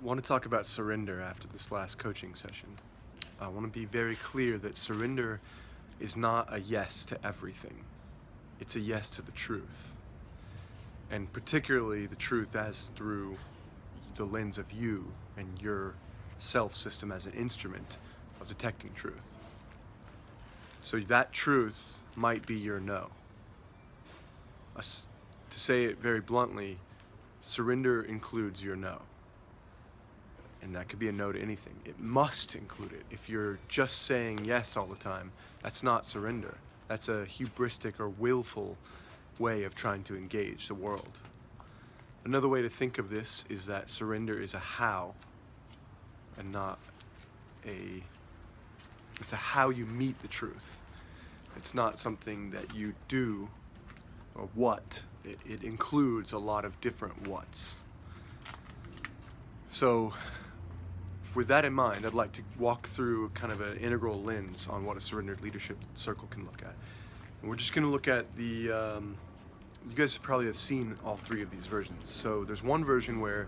want to talk about surrender after this last coaching session. I want to be very clear that surrender is not a yes to everything. It's a yes to the truth. And particularly the truth as through the lens of you and your self system as an instrument of detecting truth. So that truth might be your no. To say it very bluntly, surrender includes your no. And that could be a no to anything. It must include it. If you're just saying yes all the time, that's not surrender. That's a hubristic or willful way of trying to engage the world. Another way to think of this is that surrender is a how and not it's a how you meet the truth. It's not something that you do or what. It includes a lot of different whats. So with that in mind, I'd like to walk through kind of an integral lens on what a surrendered leadership circle can look at. And we're just going to look at you guys probably have seen all three of these versions. So there's one version where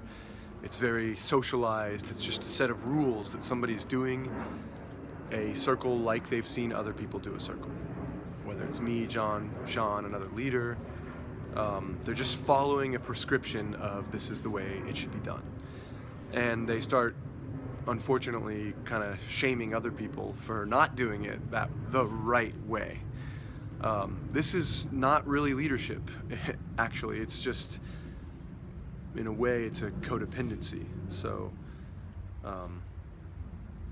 it's very socialized. It's just a set of rules that somebody's doing a circle like they've seen other people do a circle. Whether it's me, John, Sean, another leader, they're just following a prescription of this is the way it should be done. And they start, unfortunately, kind of shaming other people for not doing it the right way. This is not really leadership, actually. It's just, in a way, it's a codependency. So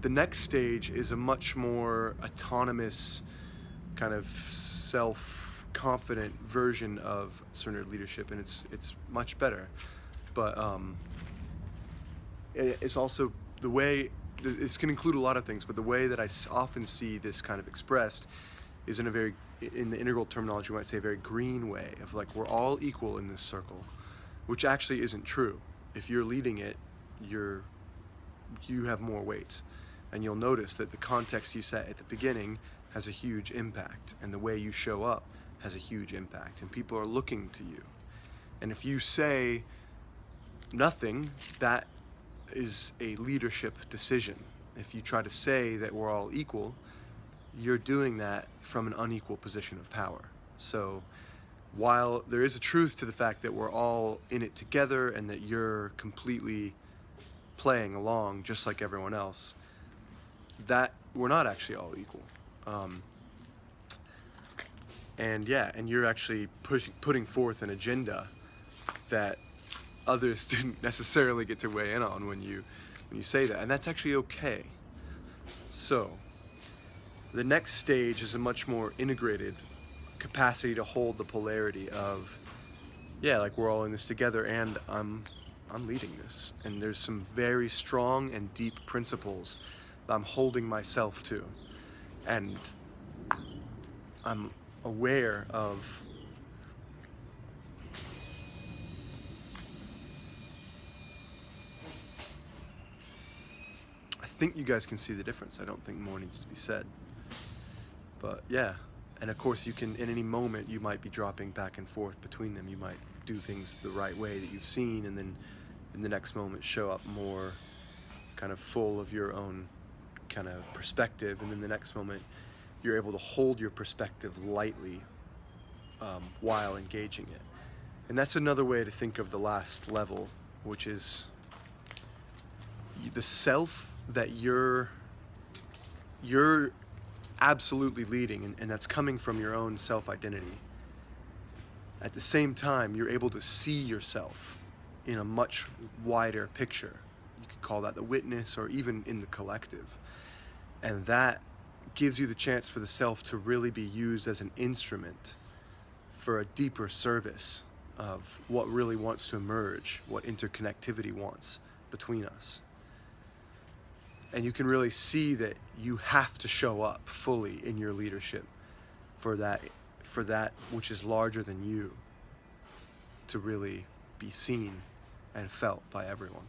the next stage is a much more autonomous, kind of self-confident version of surrendered leadership, and it's much better. But it's also the way, it's going to include a lot of things, but the way that I often see this kind of expressed is in the integral terminology, you might say a very green way of like, we're all equal in this circle, which actually isn't true. If you're leading it, you have more weight. And you'll notice that the context you set at the beginning has a huge impact, and the way you show up has a huge impact, and people are looking to you. And if you say nothing, that is a leadership decision. If you try to say that we're all equal, you're doing that from an unequal position of power. So while there is a truth to the fact that we're all in it together and that you're completely playing along just like everyone else, that we're not actually all equal. And you're actually putting forth an agenda that others didn't necessarily get to weigh in on when you say that, and that's actually okay. So the next stage is a much more integrated capacity to hold the polarity of, like we're all in this together, and I'm leading this, and there's some very strong and deep principles that I'm holding myself to, and I'm aware of I think you guys can see the difference. I don't think more needs to be said. But and of course you can, in any moment, you might be dropping back and forth between them. You might do things the right way that you've seen, and then in the next moment show up more kind of full of your own kind of perspective, and then the next moment you're able to hold your perspective lightly while engaging it. And that's another way to think of the last level, which is the self that you're absolutely leading, and that's coming from your own self-identity. At the same time, you're able to see yourself in a much wider picture. You could call that the witness, or even in the collective. And that gives you the chance for the self to really be used as an instrument for a deeper service of what really wants to emerge, what interconnectivity wants between us. And you can really see that you have to show up fully in your leadership for that which is larger than you to really be seen and felt by everyone.